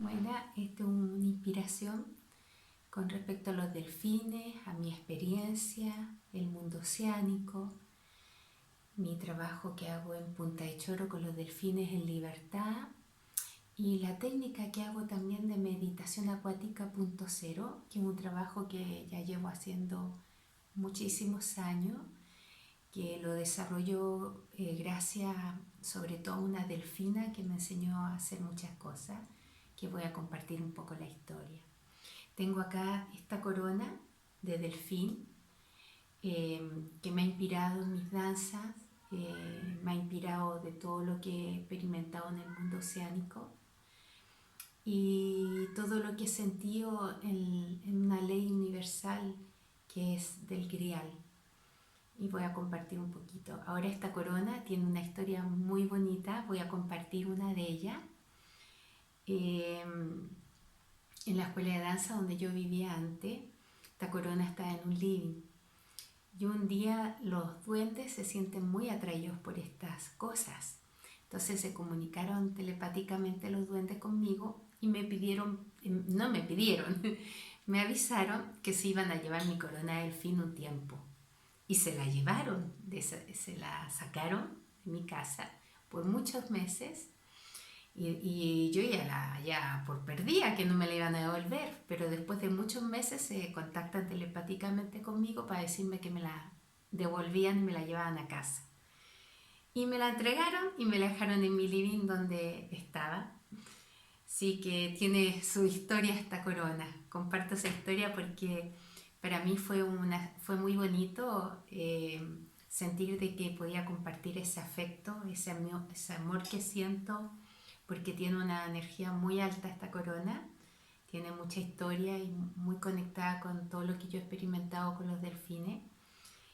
Bueno, esta es una inspiración con respecto a los delfines, a mi experiencia, el mundo oceánico, mi trabajo que hago en Punta de Choro con los delfines en libertad y la técnica que hago también de meditación acuática punto cero, que es un trabajo que ya llevo haciendo muchísimos años, que lo desarrolló gracias sobre todo a una delfina que me enseñó a hacer muchas cosas, que voy a compartir un poco la historia. Tengo acá esta corona de delfín que me ha inspirado en mis danzas, me ha inspirado de todo lo que he experimentado en el mundo oceánico y todo lo que he sentido en una ley universal que es del grial. Y voy a compartir un poquito. Ahora esta corona tiene una historia muy bonita, voy a compartir una de ellas. En la escuela de danza donde yo vivía antes, esta corona está en un living. Y un día los duendes se sienten muy atraídos por estas cosas. Entonces se comunicaron telepáticamente los duendes conmigo y me pidieron, no me pidieron, me avisaron que se iban a llevar mi corona de delfín un tiempo. Y se la llevaron, se la sacaron de mi casa por muchos meses y yo ya por perdida que no me la iban a devolver, pero después de muchos meses se contactan telepáticamente conmigo para decirme que me la devolvían y me la llevaban a casa. Y me la entregaron y me la dejaron en mi living donde estaba. Sí que tiene su historia esta corona. Comparto esa historia porque para mí fue muy bonito sentir de que podía compartir ese afecto, ese amor que siento, porque tiene una energía muy alta esta corona, tiene mucha historia y muy conectada con todo lo que yo he experimentado con los delfines.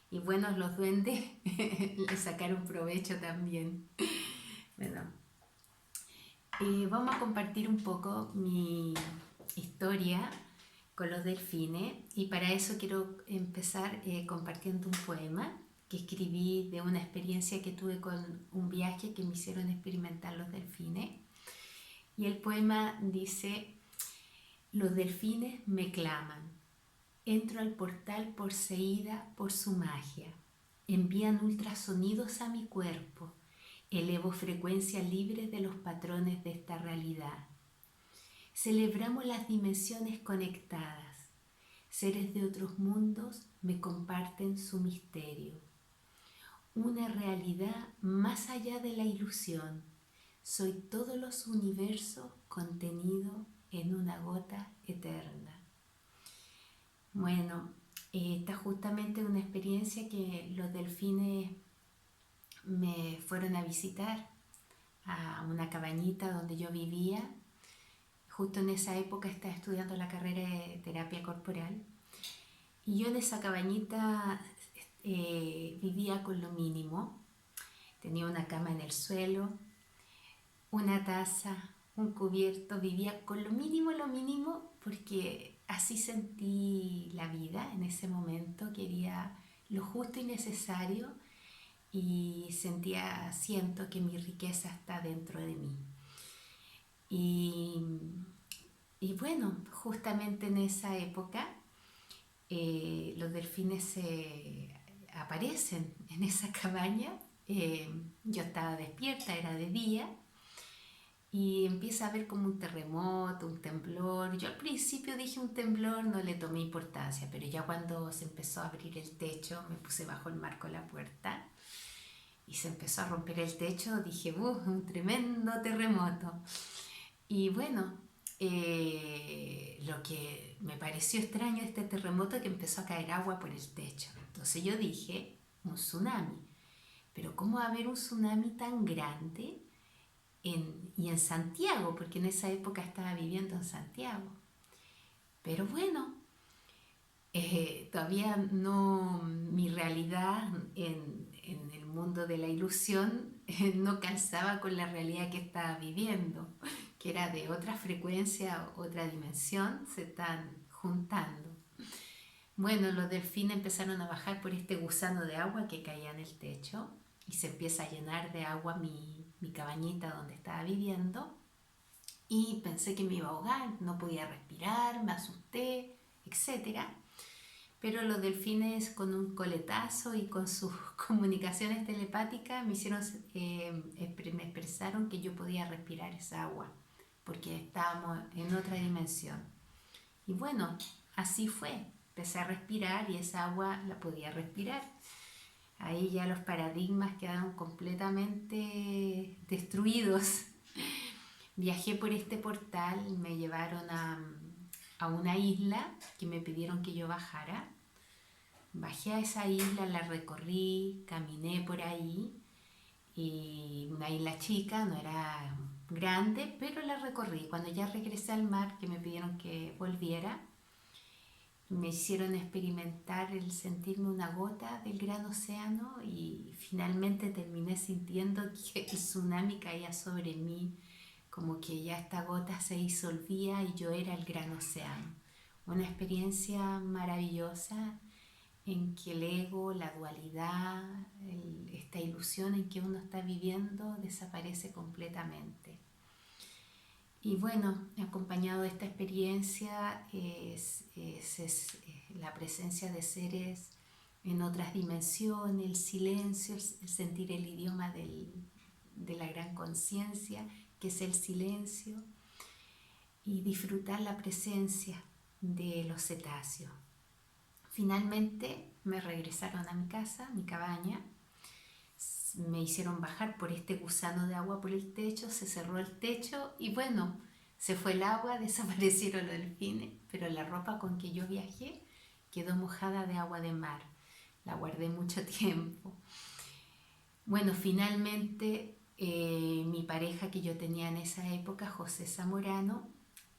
Y bueno, los duendes le sacaron provecho también. Bueno, vamos a compartir un poco mi historia con los delfines y para eso quiero empezar compartiendo un poema que escribí de una experiencia que tuve con un viaje que me hicieron experimentar los delfines. Y el poema dice: los delfines me claman, entro al portal poseída por su magia, envían ultrasonidos a mi cuerpo, elevo frecuencias libres de los patrones de esta realidad. Celebramos las dimensiones conectadas, seres de otros mundos me comparten su misterio. Una realidad más allá de la ilusión, soy todos los universos contenido en una gota eterna. Bueno, esta justamente una experiencia que los delfines me fueron a visitar a una cabañita donde yo vivía. Justo en esa época estaba estudiando la carrera de terapia corporal y yo en esa cabañita vivía con lo mínimo. Tenía una cama en el suelo, una taza, un cubierto, vivía con lo mínimo porque así sentí la vida en ese momento, quería lo justo y necesario y siento que mi riqueza está dentro de mí. Y bueno, justamente en esa época los delfines aparecen en esa cabaña. Yo estaba despierta, era de día, y empieza a haber como un terremoto, un temblor. Yo al principio dije un temblor, no le tomé importancia, pero ya cuando se empezó a abrir el techo, me puse bajo el marco de la puerta y se empezó a romper el techo, dije, un tremendo terremoto. Y bueno, lo que me pareció extraño de este terremoto es que empezó a caer agua por el techo. Entonces yo dije, un tsunami. Pero ¿cómo va a haber un tsunami tan grande y en Santiago? Porque en esa época estaba viviendo en Santiago. Pero bueno, todavía no, mi realidad en el mundo de la ilusión no calzaba con la realidad que estaba viviendo, que era de otra frecuencia, otra dimensión, se están juntando. Bueno, los delfines empezaron a bajar por este gusano de agua que caía en el techo y se empieza a llenar de agua mi cabañita donde estaba viviendo. y pensé que me iba a ahogar, no podía respirar, me asusté, etcétera. Pero los delfines con un coletazo y con sus comunicaciones telepáticas me hicieron, me expresaron que yo podía respirar esa agua, porque estábamos en otra dimensión. Y bueno, así fue. Empecé a respirar y esa agua la podía respirar. Ahí ya los paradigmas quedaron completamente destruidos. Viajé por este portal, me llevaron a una isla que me pidieron que yo bajara. Bajé a esa isla, la recorrí, caminé por ahí, y una isla chica, no era grande, pero la recorrí. Cuando ya regresé al mar, que me pidieron que volviera, me hicieron experimentar el sentirme una gota del gran océano y finalmente terminé sintiendo que el tsunami caía sobre mí, como que ya esta gota se disolvía y yo era el gran océano. Una experiencia maravillosa en que el ego, la dualidad, esta ilusión en que uno está viviendo desaparece completamente. Y bueno, acompañado de esta experiencia es la presencia de seres en otras dimensiones, el silencio, el sentir el idioma de la gran conciencia, que es el silencio, y disfrutar la presencia de los cetáceos. Finalmente me regresaron a mi casa, mi cabaña, me hicieron bajar por este gusano de agua por el techo, se cerró el techo y bueno, se fue el agua, desaparecieron los delfines, pero la ropa con que yo viajé quedó mojada de agua de mar. La guardé mucho tiempo. Bueno, finalmente mi pareja que yo tenía en esa época, José Zamorano,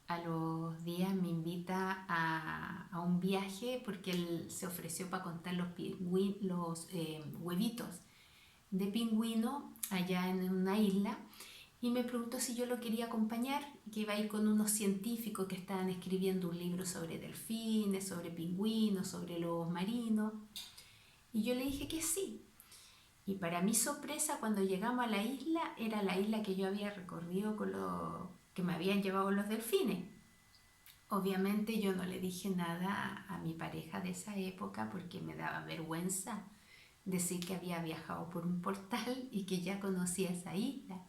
a los días me invita a un viaje porque él se ofreció para contar los huevitos de pingüino allá en una isla y me preguntó si yo lo quería acompañar, que iba a ir con unos científicos que estaban escribiendo un libro sobre delfines, sobre pingüinos, sobre lobos marinos, y yo le dije que sí. Y para mi sorpresa, cuando llegamos a la isla, era la isla que yo había recorrido con que me habían llevado los delfines. Obviamente yo no le dije nada a mi pareja de esa época porque me daba vergüenza decir que había viajado por un portal y que ya conocía esa isla.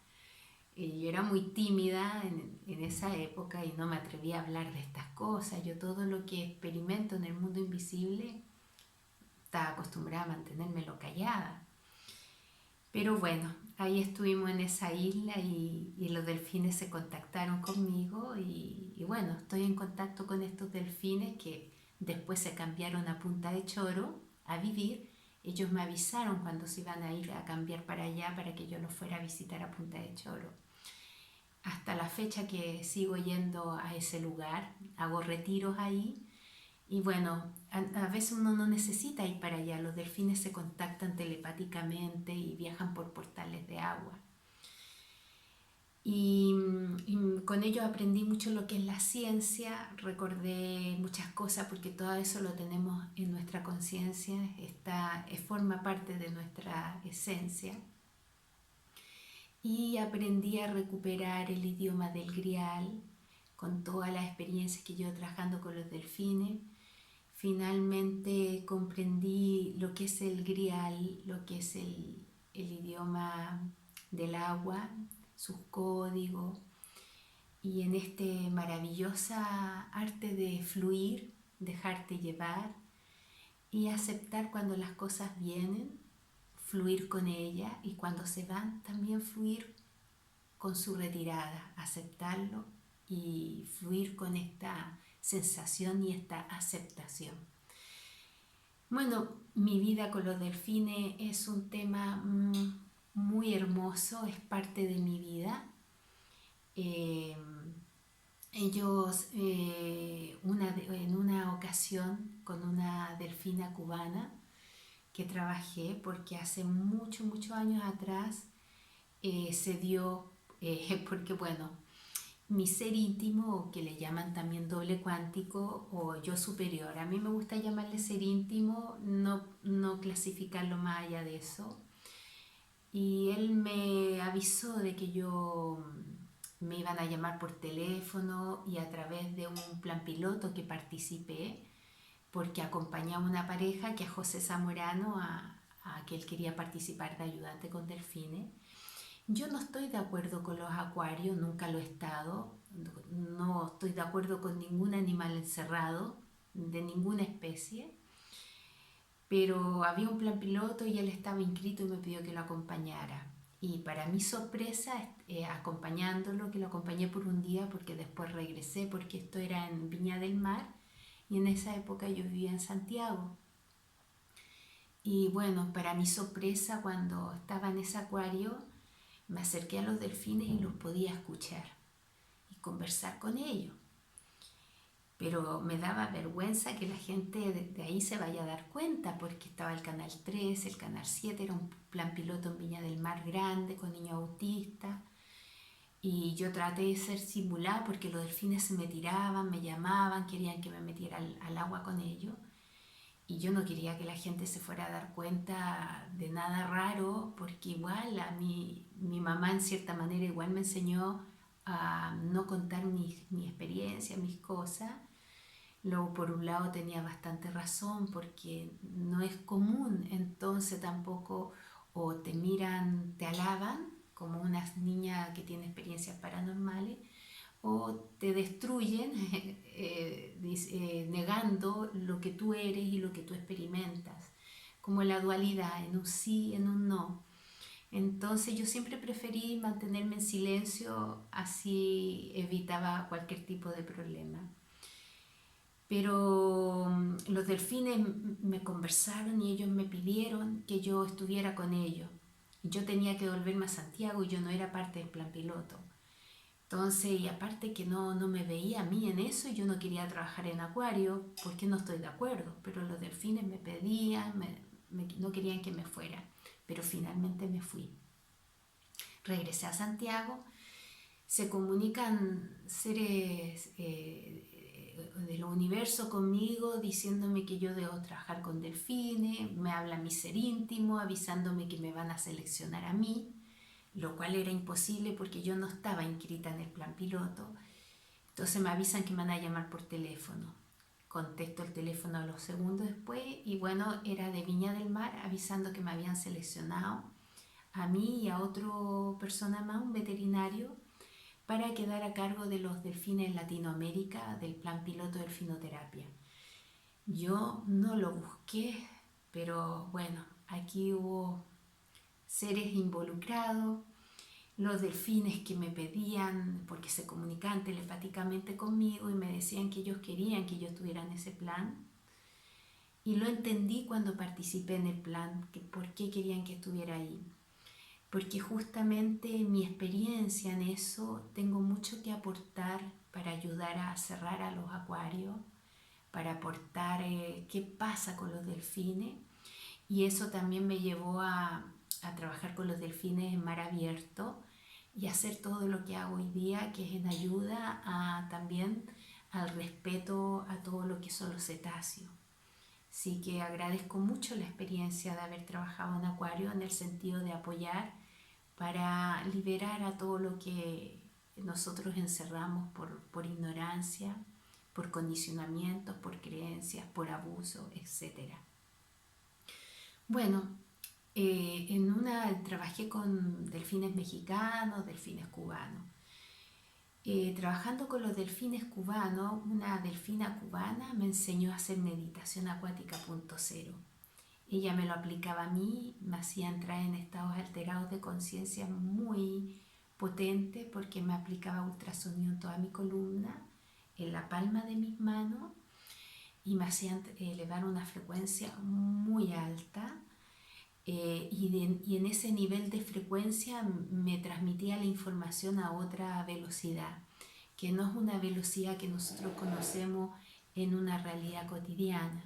Yo era muy tímida en esa época y no me atrevía a hablar de estas cosas. Yo todo lo que experimento en el mundo invisible estaba acostumbrada a mantenérmelo callada. Pero bueno, ahí estuvimos en esa isla y los delfines se contactaron conmigo y bueno, estoy en contacto con estos delfines que después se cambiaron a Punta de Choro a vivir. Ellos me avisaron cuando se iban a ir a cambiar para allá para que yo los fuera a visitar a Punta de Choro. Hasta la fecha que sigo yendo a ese lugar, hago retiros ahí. Y bueno, a veces uno no necesita ir para allá, los delfines se contactan telepáticamente y viajan por portales de agua. Y con ello aprendí mucho lo que es la ciencia, recordé muchas cosas porque todo eso lo tenemos en nuestra conciencia, forma parte de nuestra esencia. Y aprendí a recuperar el idioma del grial con todas las experiencias que yo trabajando con los delfines. Finalmente comprendí lo que es el grial, lo que es el idioma del agua, sus códigos, y en este maravillosa arte de fluir, dejarte llevar y aceptar cuando las cosas vienen, fluir con ellas, y cuando se van también fluir con su retirada, aceptarlo y fluir con esta sensación y esta aceptación. Bueno, mi vida con los delfines es un tema muy hermoso, es parte de mi vida. Ellos, en una ocasión con una delfina cubana que trabajé, porque hace muchos años atrás se dio, porque bueno, mi ser íntimo, que le llaman también doble cuántico o yo superior, a mí me gusta llamarle ser íntimo, no clasificarlo más allá de eso. Y él me avisó de que yo me iban a llamar por teléfono y a través de un plan piloto que participé, porque acompañaba una pareja que a José Zamorano, a que él quería participar de ayudante con delfines. Yo no estoy de acuerdo con los acuarios, nunca lo he estado, no estoy de acuerdo con ningún animal encerrado, de ninguna especie, pero había un plan piloto y él estaba inscrito y me pidió que lo acompañara. Y para mi sorpresa, acompañándolo, que lo acompañé por un día porque después regresé, porque esto era en Viña del Mar y en esa época yo vivía en Santiago. Y bueno, para mi sorpresa, cuando estaba en ese acuario, me acerqué a los delfines y los podía escuchar y conversar con ellos. Pero me daba vergüenza que la gente de ahí se vaya a dar cuenta, porque estaba el Canal 3, el Canal 7, era un plan piloto en Viña del Mar grande, con niños autistas. Y yo traté de ser simulada porque los delfines se me tiraban, me llamaban, querían que me metiera al agua con ellos. Y yo no quería que la gente se fuera a dar cuenta de nada raro, porque igual mi mamá en cierta manera igual me enseñó a no contar mi experiencia, mis cosas. Luego por un lado tenía bastante razón porque no es común, entonces tampoco o te miran, te alaban como una niña que tiene experiencias paranormales, o te destruyen negando lo que tú eres y lo que tú experimentas, como la dualidad, en un sí, en un no. Entonces yo siempre preferí mantenerme en silencio, así evitaba cualquier tipo de problema. Pero los delfines me conversaron y ellos me pidieron que yo estuviera con ellos. Yo tenía que volverme a Santiago y yo no era parte del plan piloto. Entonces, y aparte que no me veía a mí en eso, yo no quería trabajar en acuario porque no estoy de acuerdo, pero los delfines me pedían, no querían que me fuera, pero finalmente me fui. Regresé a Santiago, se comunican seres del universo conmigo diciéndome que yo debo trabajar con delfines, me habla mi ser íntimo avisándome que me van a seleccionar a mí, lo cual era imposible porque yo no estaba inscrita en el plan piloto. Entonces me avisan que me van a llamar por teléfono. Contesto el teléfono a los segundos después y bueno, era de Viña del Mar avisando que me habían seleccionado a mí y a otra persona más, un veterinario, para quedar a cargo de los delfines en Latinoamérica del plan piloto de delfinoterapia. Yo no lo busqué, pero bueno, aquí hubo seres involucrados, los delfines que me pedían, porque se comunicaban telepáticamente conmigo y me decían que ellos querían que yo estuviera en ese plan. Y lo entendí cuando participé en el plan, que por qué querían que estuviera ahí. Porque justamente mi experiencia en eso, tengo mucho que aportar para ayudar a cerrar a los acuarios, para aportar qué pasa con los delfines. Y eso también me llevó a trabajar con los delfines en mar abierto y hacer todo lo que hago hoy día, que es en ayuda también al respeto a todo lo que son los cetáceos. Así que agradezco mucho la experiencia de haber trabajado en acuario en el sentido de apoyar para liberar a todo lo que nosotros encerramos por ignorancia, por condicionamientos, por creencias, por abuso, etc. Bueno, trabajé con delfines mexicanos, delfines cubanos. Trabajando con los delfines cubanos, una delfina cubana me enseñó a hacer meditación acuática punto cero. Ella me lo aplicaba a mí, me hacía entrar en estados alterados de conciencia muy potentes porque me aplicaba ultrasonido en toda mi columna, en la palma de mis manos y me hacía elevar una frecuencia muy alta. Y en ese nivel de frecuencia me transmitía la información a otra velocidad, que no es una velocidad que nosotros conocemos en una realidad cotidiana.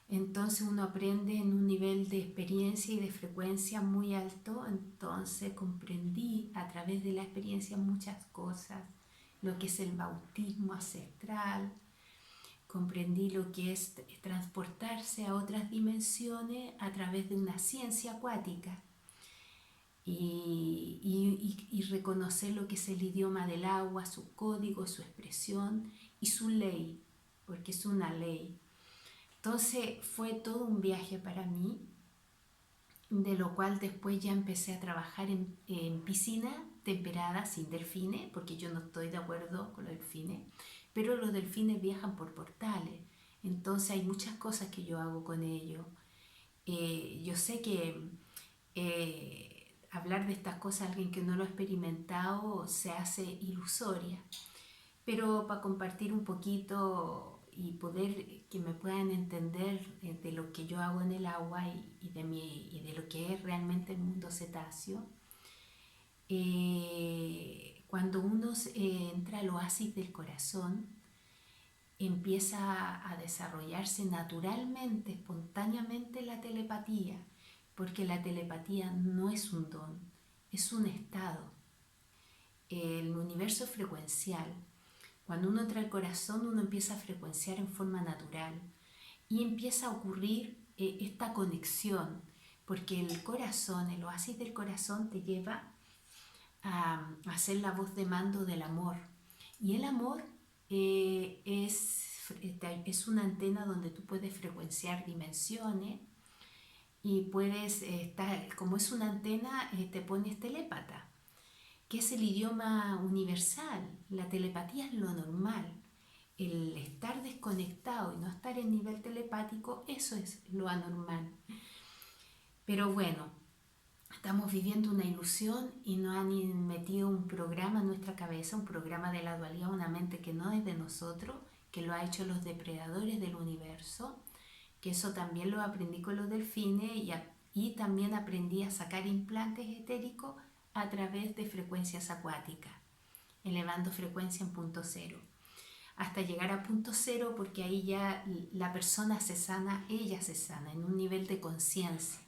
Entonces uno aprende en un nivel de experiencia y de frecuencia muy alto, entonces comprendí a través de la experiencia muchas cosas, lo que es el bautismo ancestral, comprendí lo que es transportarse a otras dimensiones a través de una ciencia acuática. y reconocer lo que es el idioma del agua, su código, su expresión y su ley, porque es una ley. Entonces fue todo un viaje para mí, de lo cual después ya empecé a trabajar en piscina temperada sin delfines, porque yo no estoy de acuerdo con los delfines, pero los delfines viajan por portales, entonces hay muchas cosas que yo hago con ellos. Yo sé que hablar de estas cosas a alguien que no lo ha experimentado se hace ilusoria, pero para compartir un poquito y poder que me puedan entender de lo que yo hago en el agua y de lo que es realmente el mundo cetáceo, cuando uno entra al oasis del corazón, empieza a desarrollarse naturalmente, espontáneamente la telepatía, porque la telepatía no es un don, es un estado. El universo es frecuencial. Cuando uno entra al corazón, uno empieza a frecuenciar en forma natural y empieza a ocurrir esta conexión, porque el corazón, el oasis del corazón te lleva a ser la voz de mando del amor. Y el amor es una antena donde tú puedes frecuenciar dimensiones y puedes estar, como es una antena, te pones telépata, que es el idioma universal. La telepatía es lo normal. El estar desconectado y no estar en nivel telepático, eso es lo anormal. Pero bueno, estamos viviendo una ilusión y nos han metido un programa en nuestra cabeza, un programa de la dualidad, una mente que no es de nosotros, que lo ha hecho los depredadores del universo, que eso también lo aprendí con los delfines y también aprendí a sacar implantes etéricos a través de frecuencias acuáticas, elevando frecuencia en punto cero, hasta llegar a punto cero, porque ahí ya la persona se sana, ella se sana en un nivel de conciencia.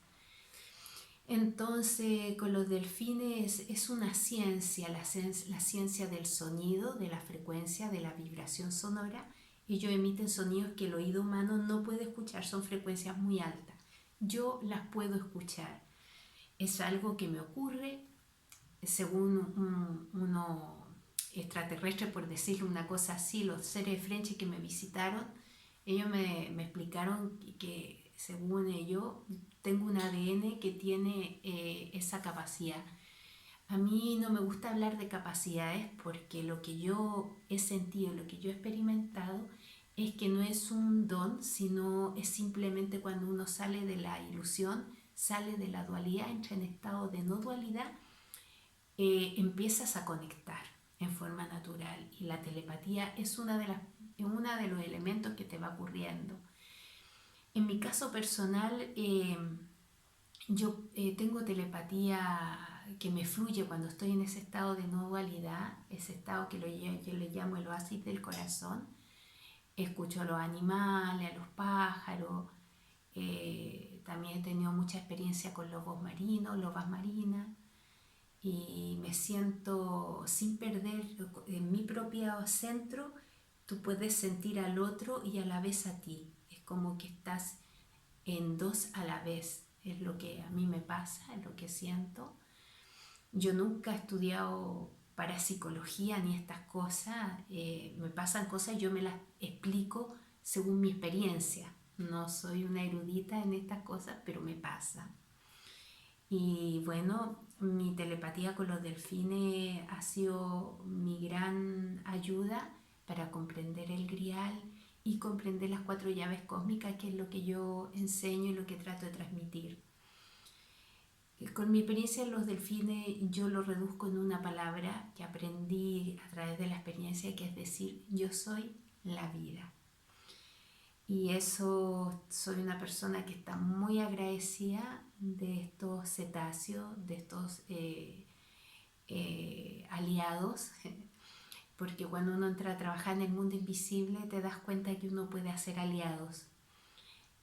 Entonces, con los delfines es una ciencia, la ciencia del sonido, de la frecuencia, de la vibración sonora. Ellos emiten sonidos que el oído humano no puede escuchar, son frecuencias muy altas. Yo las puedo escuchar. Es algo que me ocurre según uno extraterrestre, por decirlo una cosa así, los seres de Frenchy que me visitaron, ellos me explicaron que según ellos tengo un ADN que tiene esa capacidad. A mí no me gusta hablar de capacidades porque lo que yo he sentido, lo que yo he experimentado es que no es un don, sino es simplemente cuando uno sale de la ilusión, sale de la dualidad, entra en estado de no dualidad, empiezas a conectar en forma natural y la telepatía es uno de los elementos que te va ocurriendo. En mi caso personal, yo tengo telepatía que me fluye cuando estoy en ese estado de no dualidad, ese estado que yo le llamo el oasis del corazón. Escucho a los animales, a los pájaros, también he tenido mucha experiencia con lobos marinos, lobas marinas, y me siento sin perder en mi propio centro. Tú puedes sentir al otro y a la vez a ti, es como que estás en dos a la vez, es lo que a mí me pasa, es lo que siento. Yo nunca he estudiado parapsicología ni estas cosas, me pasan cosas y yo me las explico según mi experiencia. No soy una erudita en estas cosas, pero me pasa. Y bueno, mi telepatía con los delfines ha sido mi gran ayuda para comprender el grial y comprender las 4 llaves cósmicas, que es lo que yo enseño y lo que trato de transmitir. Con mi experiencia en los delfines yo lo reduzco en una palabra que aprendí a través de la experiencia, que es decir, yo soy la vida. Y eso, soy una persona que está muy agradecida de estos cetáceos, de estos aliados, porque cuando uno entra a trabajar en el mundo invisible te das cuenta que uno puede hacer aliados.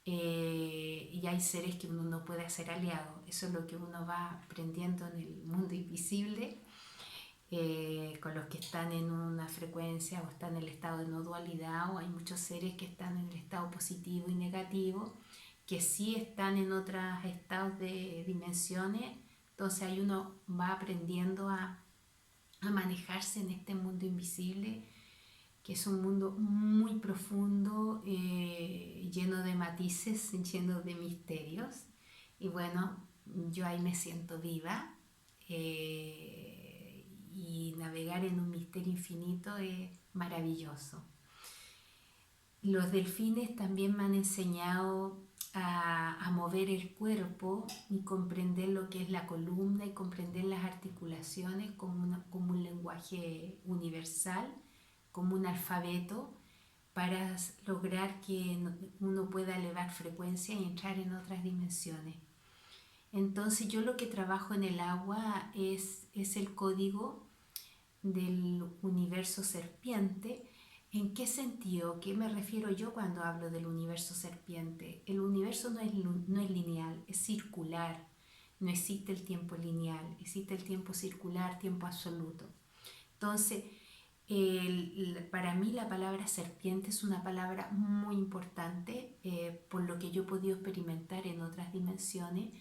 Y hay seres que uno no puede hacer aliado. Eso es lo que uno va aprendiendo en el mundo invisible, con los que están en una frecuencia o están en el estado de no dualidad, o hay muchos seres que están en el estado positivo y negativo, que sí están en otros estados de dimensiones, Entonces ahí uno va aprendiendo a manejarse en este mundo invisible, que es un mundo muy profundo, lleno de matices, lleno de misterios. Y bueno, yo ahí me siento viva, y navegar en un misterio infinito es maravilloso. Los delfines también me han enseñado a mover el cuerpo y comprender lo que es la columna y comprender las articulaciones como un lenguaje universal, como un alfabeto, para lograr que uno pueda elevar frecuencia y entrar en otras dimensiones. Entonces yo lo que trabajo en el agua es el código del universo serpiente. ¿En qué sentido? ¿Qué me refiero yo cuando hablo del universo serpiente? El universo no es lineal, es circular. No existe el tiempo lineal, existe el tiempo circular, tiempo absoluto. Entonces, para mí la palabra serpiente es una palabra muy importante, por lo que yo he podido experimentar en otras dimensiones,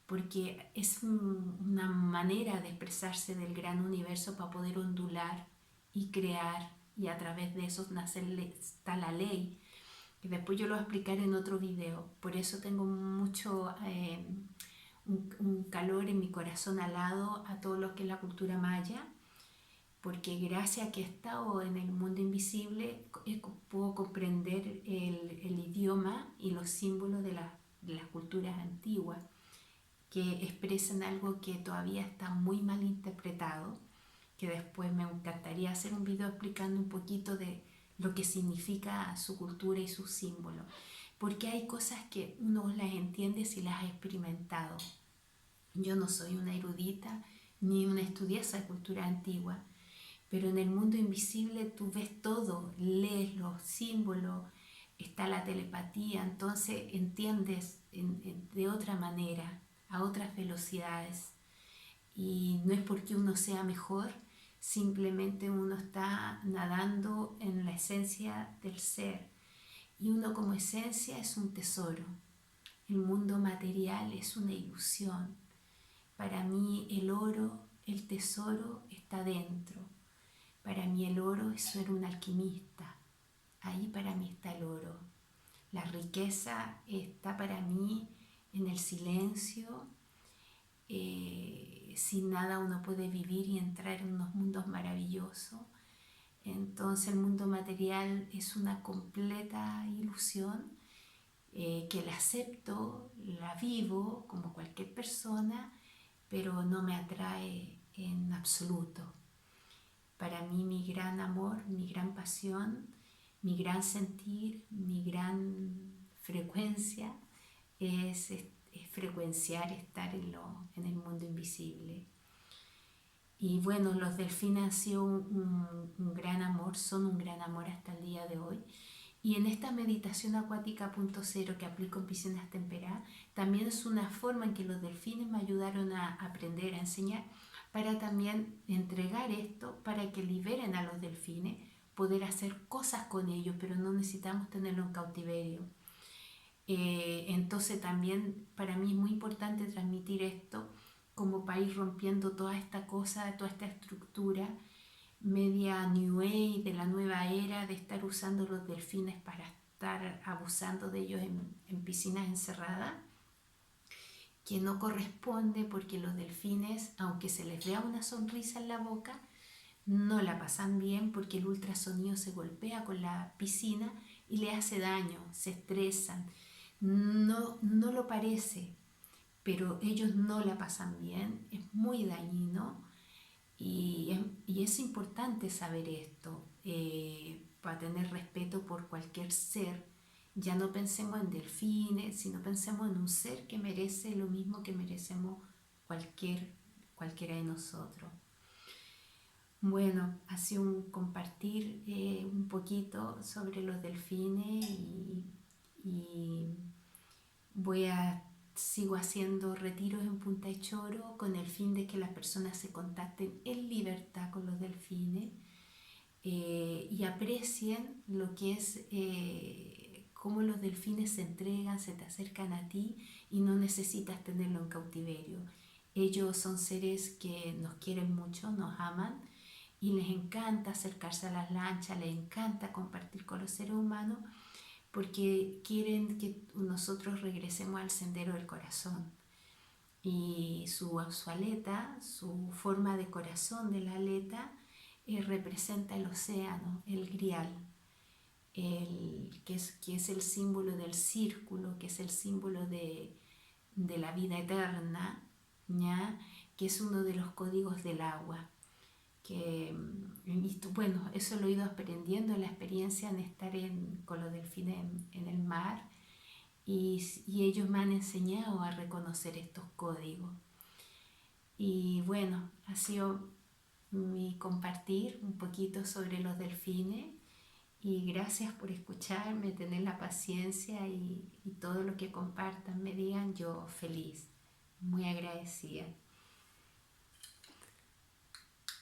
porque es una manera de expresarse del gran universo para poder ondular y crear, y a través de eso nacer, está la ley, que después yo lo voy a explicar en otro video. Por eso tengo mucho un calor en mi corazón alado a todo lo que es la cultura maya, porque gracias a que he estado en el mundo invisible puedo comprender el idioma y los símbolos de las culturas antiguas, que expresan algo que todavía está muy mal interpretado, que después me encantaría hacer un video explicando un poquito de lo que significa su cultura y sus símbolos, porque hay cosas que uno las entiende si las ha experimentado. Yo no soy una erudita ni una estudiosa de cultura antigua, pero en el mundo invisible tú ves todo, lees los símbolos, está la telepatía, entonces entiendes de otra manera, a otras velocidades. Y no es porque uno sea mejor, simplemente uno está nadando en la esencia del ser. Y uno como esencia es un tesoro. El mundo material es una ilusión. Para mí el oro, el tesoro está dentro. Para mí el oro es ser un alquimista. Ahí para mí está el oro. La riqueza está para mí en el silencio. Sin nada uno puede vivir y entrar en unos mundos maravillosos. Entonces el mundo material es una completa ilusión, que la acepto, la vivo como cualquier persona, pero no me atrae en absoluto. Para mí mi gran amor, mi gran pasión, mi gran sentir, mi gran frecuencia es frecuenciar estar en el mundo invisible. Y bueno, los delfines han sido un gran amor, son un gran amor hasta el día de hoy. Y en esta meditación acuática punto cero que aplico en piscinas temperadas, también es una forma en que los delfines me ayudaron a aprender, a enseñar, para también entregar esto, para que liberen a los delfines, poder hacer cosas con ellos, pero no necesitamos tenerlo en cautiverio. Entonces también para mí es muy importante transmitir esto, como para ir rompiendo toda esta cosa, toda esta estructura media New Age de la nueva era, de estar usando los delfines para estar abusando de ellos en piscinas encerradas, que no corresponde, porque los delfines, aunque se les vea una sonrisa en la boca, no la pasan bien, porque el ultrasonido se golpea con la piscina y le hace daño, se estresan. No lo parece, pero ellos no la pasan bien, es muy dañino, y es importante saber esto, para tener respeto por cualquier ser. Ya no pensemos en delfines, sino pensemos en un ser que merece lo mismo que merecemos cualquiera de nosotros. Bueno, ha sido un compartir un poquito sobre los delfines, y sigo haciendo retiros en Punta Echoro con el fin de que las personas se contacten en libertad con los delfines, y aprecien lo que es cómo los delfines se entregan, se te acercan a ti y no necesitas tenerlo en cautiverio. Ellos son seres que nos quieren mucho, nos aman y les encanta acercarse a las lanchas, les encanta compartir con los seres humanos porque quieren que nosotros regresemos al sendero del corazón. Y su aleta, su forma de corazón de la aleta, representa el océano, el grial, que es el símbolo del círculo, que es el símbolo de la vida eterna, ¿ya? Que es uno de los códigos del agua. Que, bueno, eso lo he ido aprendiendo en la experiencia en estar con los delfines en el mar y ellos me han enseñado a reconocer estos códigos. Y bueno, ha sido mi compartir un poquito sobre los delfines y gracias por escucharme, tener la paciencia y todo lo que compartan, me digan, yo feliz, muy agradecida.